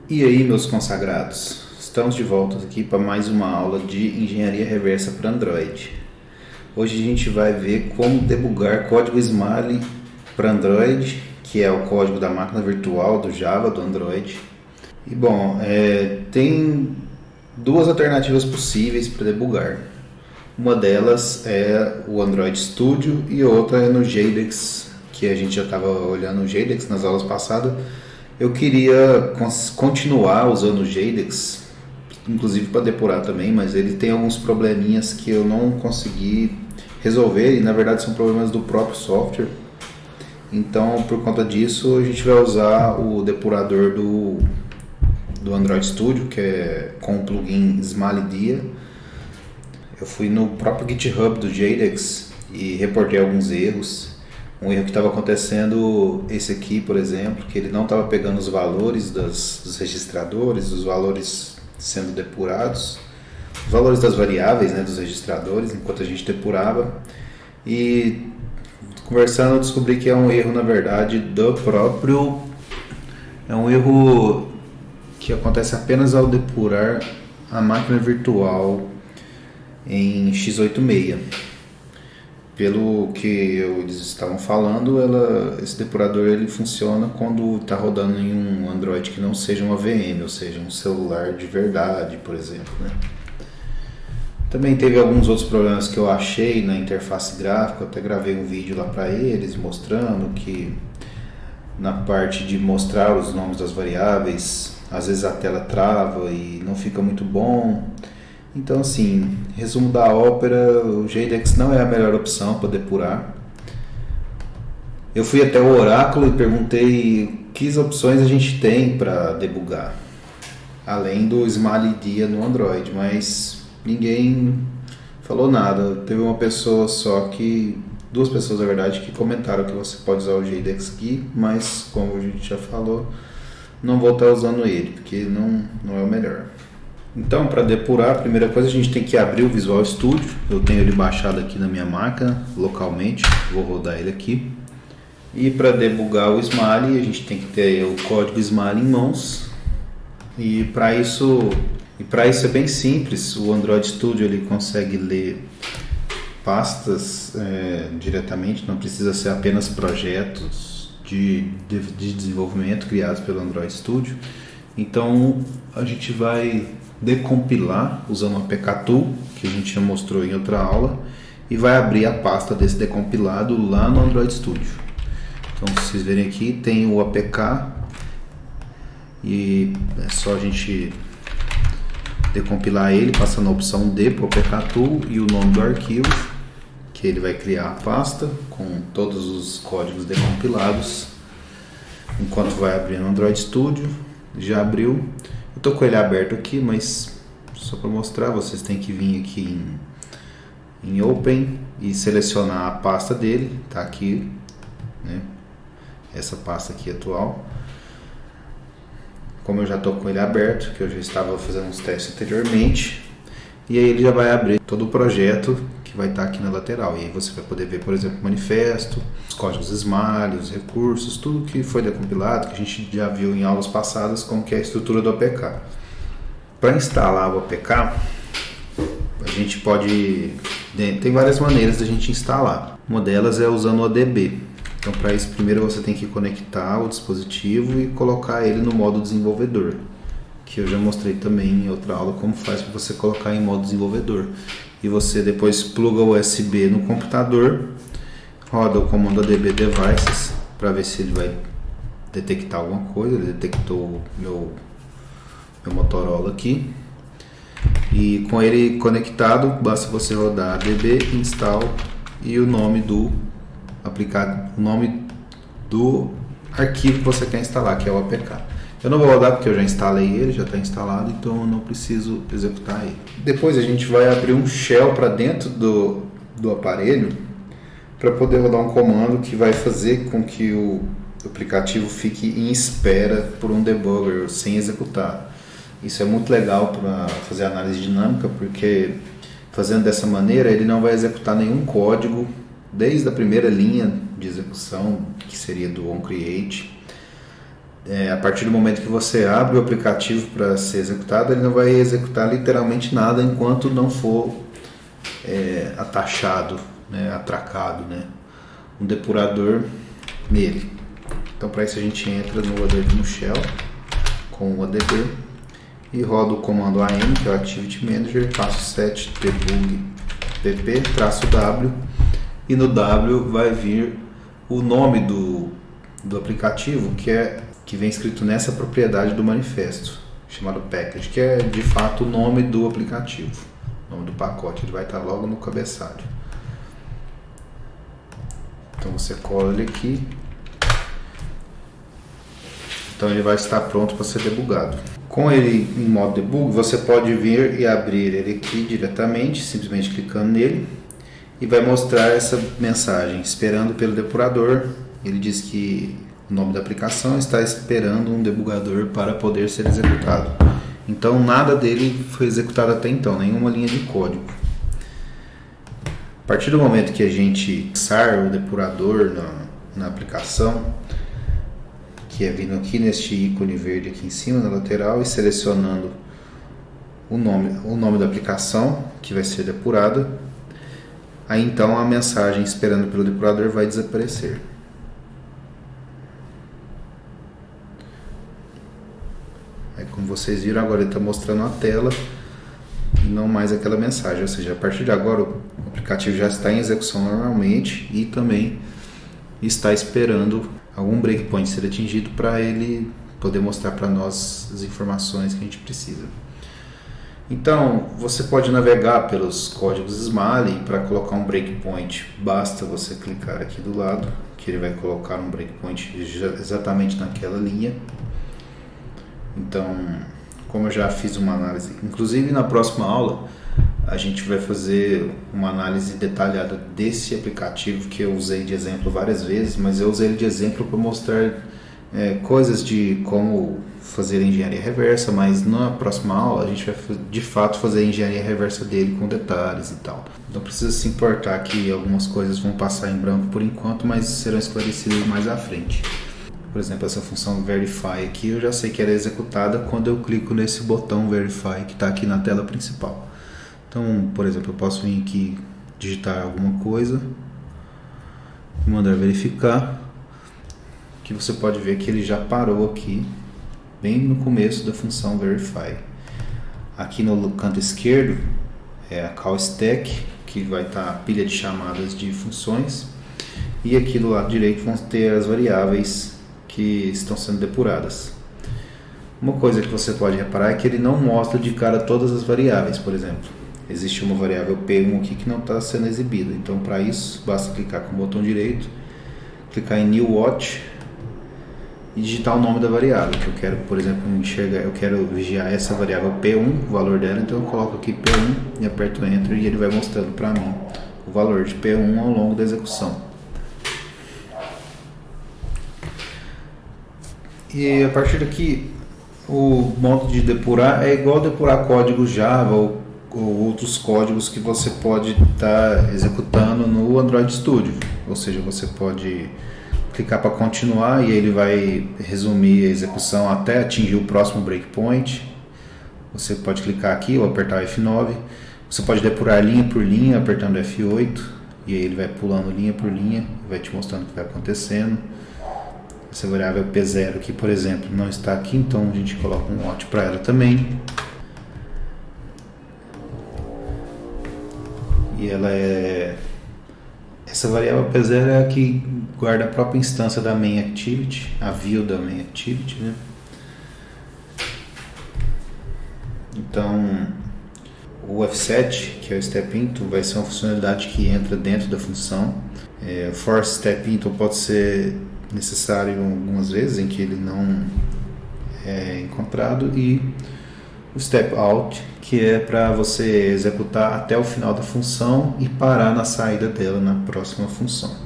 E aí, meus consagrados? Estamos de volta aqui para mais uma aula de engenharia reversa para Android. Hoje a gente vai ver como debugar código Smiley para Android, que é o código da máquina virtual do Java do Android. E bom, tem duas alternativas possíveis para debugar. Uma delas é o Android Studio e outra é no JADEX, que a gente já estava olhando o JADEX nas aulas passadas. Eu queria continuar usando o JADEX, inclusive para depurar também, mas ele tem alguns probleminhas que eu não consegui resolver e na verdade são problemas do próprio software. Então, por conta disso, a gente vai usar o depurador do Android Studio, que é com o plugin Smiley. Eu fui no próprio GitHub do JADEX e reportei alguns erros. Um erro que estava acontecendo, esse aqui, por exemplo, que ele não estava pegando os valores dos registradores, os valores sendo depurados, os valores das variáveis, né, dos registradores, enquanto a gente depurava. E conversando eu descobri que é um erro, na verdade, do próprio... É um erro que acontece apenas ao depurar a máquina virtual em x86. Pelo que eles estavam falando, esse depurador ele funciona quando está rodando em um Android que não seja uma VM, ou seja, um celular de verdade, por exemplo, né? Também teve alguns outros problemas que eu achei na interface gráfica, eu até gravei um vídeo lá para eles mostrando que na parte de mostrar os nomes das variáveis, às vezes a tela trava e não fica muito bom. Então, assim, resumo da ópera, o JADEX não é a melhor opção para depurar. Eu fui até o Oráculo e perguntei que opções a gente tem para debugar, além do Smiley no Android, mas ninguém falou nada. Teve uma pessoa só duas pessoas na verdade, que comentaram que você pode usar o JADEX aqui, mas como a gente já falou, não vou estar usando ele, porque não é o melhor. Então, para depurar, a primeira coisa a gente tem que abrir o Visual Studio. Eu tenho ele baixado aqui na minha máquina, localmente, vou rodar ele aqui. E para debugar o Smiley, a gente tem que ter o código Smiley em mãos. E para isso é bem simples, o Android Studio ele consegue ler pastas diretamente, não precisa ser apenas projetos de desenvolvimento criados pelo Android Studio. Então, a gente vai decompilar usando o APK-Tool, que a gente já mostrou em outra aula, e vai abrir a pasta desse decompilado lá no Android Studio. Então, se vocês verem aqui, tem o APK e é só a gente decompilar ele, passando a opção D para o APK-Tool e o nome do arquivo, que ele vai criar a pasta com todos os códigos decompilados, enquanto vai abrir no Android Studio. Já abriu. Eu tô com ele aberto aqui, mas só para mostrar, vocês têm que vir aqui em Open e selecionar a pasta dele, tá aqui, né? Essa pasta aqui atual. Como eu já tô com ele aberto, que eu já estava fazendo uns testes anteriormente, e aí ele já vai abrir todo o projeto que vai estar aqui na lateral. E aí você vai poder ver, por exemplo, o manifesto, os códigos Smiley, os recursos, tudo que foi decompilado, que a gente já viu em aulas passadas, como que é a estrutura do APK. Para instalar o APK, a gente pode... Tem várias maneiras de a gente instalar. Uma delas é usando o ADB. Então, para isso, primeiro você tem que conectar o dispositivo e colocar ele no modo desenvolvedor, que eu já mostrei também em outra aula como faz para você colocar em modo desenvolvedor. E você depois pluga o USB no computador, roda o comando ADB Devices para ver se ele vai detectar alguma coisa. Ele detectou meu Motorola aqui. E com ele conectado, basta você rodar ADB install e o nome do aplicado, o nome do arquivo que você quer instalar, que é o APK. Eu não vou rodar porque eu já instalei ele, já está instalado, então eu não preciso executar ele. Depois a gente vai abrir um shell para dentro do aparelho para poder rodar um comando que vai fazer com que o aplicativo fique em espera por um debugger sem executar. Isso é muito legal para fazer análise dinâmica, porque fazendo dessa maneira ele não vai executar nenhum código desde a primeira linha de execução, que seria do onCreate, A partir do momento que você abre o aplicativo para ser executado, ele não vai executar literalmente nada enquanto não for atachado, né, atracado, né, um depurador nele. Então, para isso a gente entra no ADB no Shell com o ADB e roda o comando AM, que é o Activity Manager, passo set debug pp-w, e no W vai vir o nome do aplicativo que vem escrito nessa propriedade do manifesto, chamado package, que é de fato o nome do aplicativo, o nome do pacote. Ele vai estar logo no cabeçalho. Então você cola ele aqui. Então ele vai estar pronto para ser debugado. Com ele em modo debug, você pode vir e abrir ele aqui diretamente, simplesmente clicando nele, e vai mostrar essa mensagem, esperando pelo depurador. Ele diz que o nome da aplicação está esperando um debugador para poder ser executado. Então nada dele foi executado até então, nenhuma linha de código. A partir do momento que a gente fixar o depurador na aplicação, que é vindo aqui neste ícone verde aqui em cima na lateral e selecionando o nome da aplicação que vai ser depurada, aí então a mensagem esperando pelo depurador vai desaparecer. Aí, como vocês viram, agora ele está mostrando a tela e não mais aquela mensagem, ou seja, a partir de agora o aplicativo já está em execução normalmente e também está esperando algum breakpoint ser atingido para ele poder mostrar para nós as informações que a gente precisa. Então, você pode navegar pelos códigos Smalley. Para colocar um breakpoint, basta você clicar aqui do lado, que ele vai colocar um breakpoint exatamente naquela linha. Então, como eu já fiz uma análise, inclusive na próxima aula, a gente vai fazer uma análise detalhada desse aplicativo que eu usei de exemplo várias vezes, mas eu usei ele de exemplo para mostrar coisas de como fazer engenharia reversa, mas na próxima aula a gente vai de fato fazer a engenharia reversa dele com detalhes e tal. Não precisa se importar que algumas coisas vão passar em branco por enquanto, mas serão esclarecidas mais à frente. Por exemplo, essa função verify aqui eu já sei que ela é executada quando eu clico nesse botão verify que está aqui na tela principal. Então, por exemplo, eu posso vir aqui digitar alguma coisa e mandar verificar, que você pode ver que ele já parou aqui bem no começo da função verify. Aqui no canto esquerdo é a call stack, que vai estar a pilha de chamadas de funções, e aqui do lado direito vão ter as variáveis que estão sendo depuradas. Uma coisa que você pode reparar é que ele não mostra de cara todas as variáveis. Por exemplo, existe uma variável P1 aqui que não está sendo exibida, então para isso basta clicar com o botão direito, clicar em New Watch e digitar o nome da variável que eu quero, por exemplo, enxergar. Eu quero vigiar essa variável P1, o valor dela, então eu coloco aqui P1 e aperto Enter e ele vai mostrando para mim o valor de P1 ao longo da execução. E a partir daqui, o modo de depurar é igual depurar código Java ou outros códigos que você pode estar executando no Android Studio. Ou seja, você pode clicar para continuar e ele vai resumir a execução até atingir o próximo breakpoint. Você pode clicar aqui ou apertar F9. Você pode depurar linha por linha apertando F8 e aí ele vai pulando linha por linha, vai te mostrando o que vai acontecendo. Essa variável P0 aqui, por exemplo, não está aqui, então a gente coloca um watch para ela também. E ela essa variável P0 é a que guarda a própria instância da main activity, a view da main activity, né? Então, o F7, que é o step into, vai ser uma funcionalidade que entra dentro da função. Force step into pode ser necessário algumas vezes em que ele não é encontrado, e o step out, que é para você executar até o final da função e parar na saída dela na próxima função.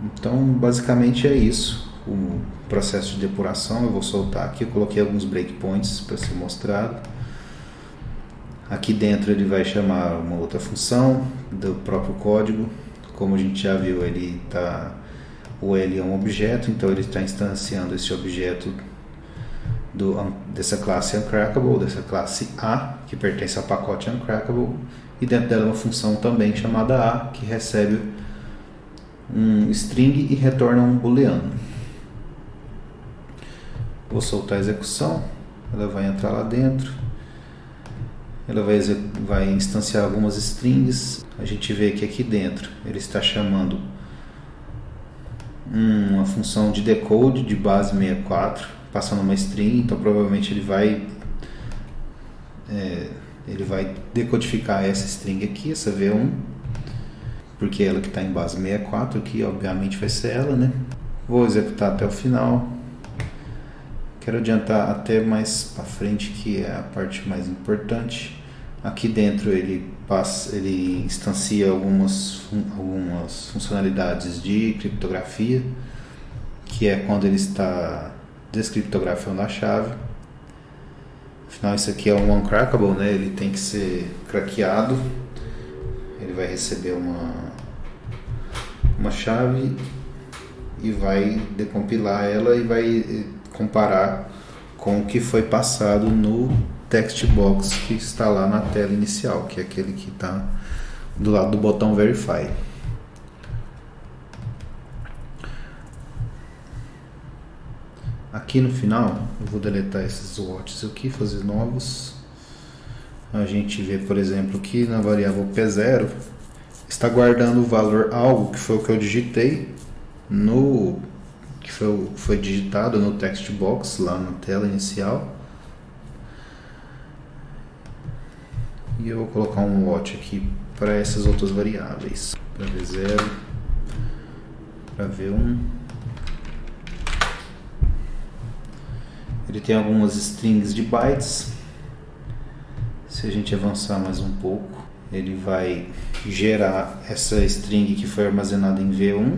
Então, basicamente é isso o processo de depuração. Eu vou soltar aqui, eu coloquei alguns breakpoints para ser mostrado. Aqui dentro ele vai chamar uma outra função do próprio código. Como a gente já viu, ele está O L é um objeto, então ele está instanciando esse objeto dessa classe Uncrackable, dessa classe A, que pertence ao pacote Uncrackable, e dentro dela uma função também chamada A, que recebe um string e retorna um booleano. Vou soltar a execução, ela vai entrar lá dentro, ela vai instanciar algumas strings. A gente vê que aqui dentro ele está chamando uma função de decode de base 64, passando uma string, então provavelmente ele vai decodificar essa string aqui, essa V1, porque é ela que está em base 64 aqui, obviamente vai ser ela, né? Vou executar até o final. Quero adiantar até mais para frente, que é a parte mais importante. Aqui dentro ele instancia algumas funcionalidades de criptografia, que é quando ele está descriptografando a chave. Afinal, isso aqui é um uncrackable, né? Ele tem que ser craqueado. Ele vai receber uma chave e vai decompilar ela e vai comparar com o que foi passado no text box que está lá na tela inicial, que é aquele que está do lado do botão Verify. Aqui no final, eu vou deletar esses watts aqui, fazer novos. A gente vê, por exemplo, que na variável P0 está guardando o valor algo, que foi o que eu digitei que foi digitado no text box lá na tela inicial. E eu vou colocar um watch aqui para essas outras variáveis, para V0, para V1. Ele tem algumas strings de bytes. Se a gente avançar mais um pouco, ele vai gerar essa string que foi armazenada em V1,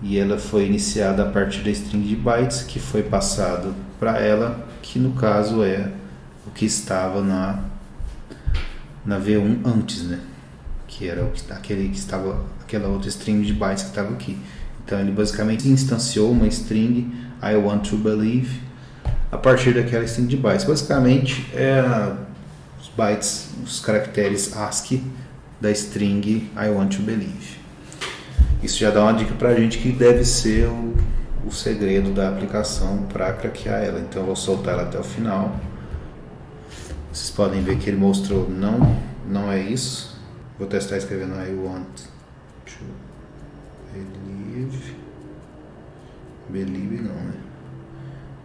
e ela foi iniciada a partir da string de bytes que foi passado para ela, que no caso é o que estava na V1 antes, né? Que era aquela outra string de bytes que estava aqui. Então ele basicamente instanciou uma string I want to believe a partir daquela string de bytes. Basicamente os bytes, os caracteres ASCII da string I want to believe. Isso já dá uma dica pra gente que deve ser o segredo da aplicação para craquear ela. Então eu vou soltar ela até o final. Vocês podem ver que ele mostrou não é isso. Vou testar escrevendo I want to believe. Believe não, né?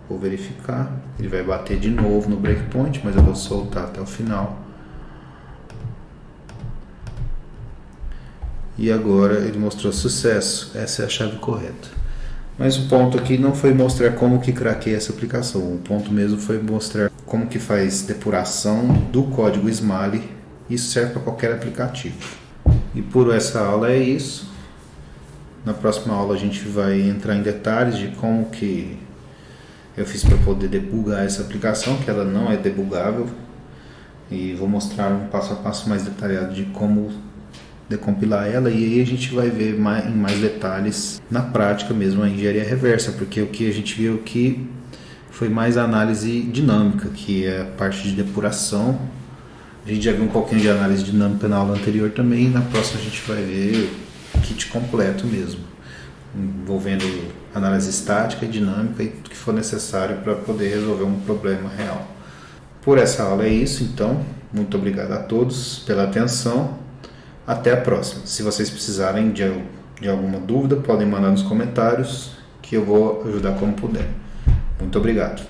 Vou verificar. Ele vai bater de novo no breakpoint, mas eu vou soltar até o final. E agora ele mostrou sucesso. Essa é a chave correta. Mas o ponto aqui não foi mostrar como que craqueia essa aplicação. O ponto mesmo foi mostrar como que faz depuração do código Smalley. Isso serve para qualquer aplicativo. E por essa aula é isso. Na próxima aula a gente vai entrar em detalhes de como que eu fiz para poder debugar essa aplicação, que ela não é debugável. E vou mostrar um passo a passo mais detalhado de como decompilar ela, e aí a gente vai ver em mais detalhes na prática mesmo a engenharia reversa, porque o que a gente viu aqui foi mais análise dinâmica, que é a parte de depuração. A gente já viu um pouquinho de análise dinâmica na aula anterior também, e na próxima a gente vai ver o kit completo mesmo, envolvendo análise estática e dinâmica e tudo que for necessário para poder resolver um problema real. Por essa aula é isso, então, muito obrigado a todos pela atenção. Até a próxima. Se vocês precisarem de alguma dúvida, podem mandar nos comentários que eu vou ajudar como puder. Muito obrigado.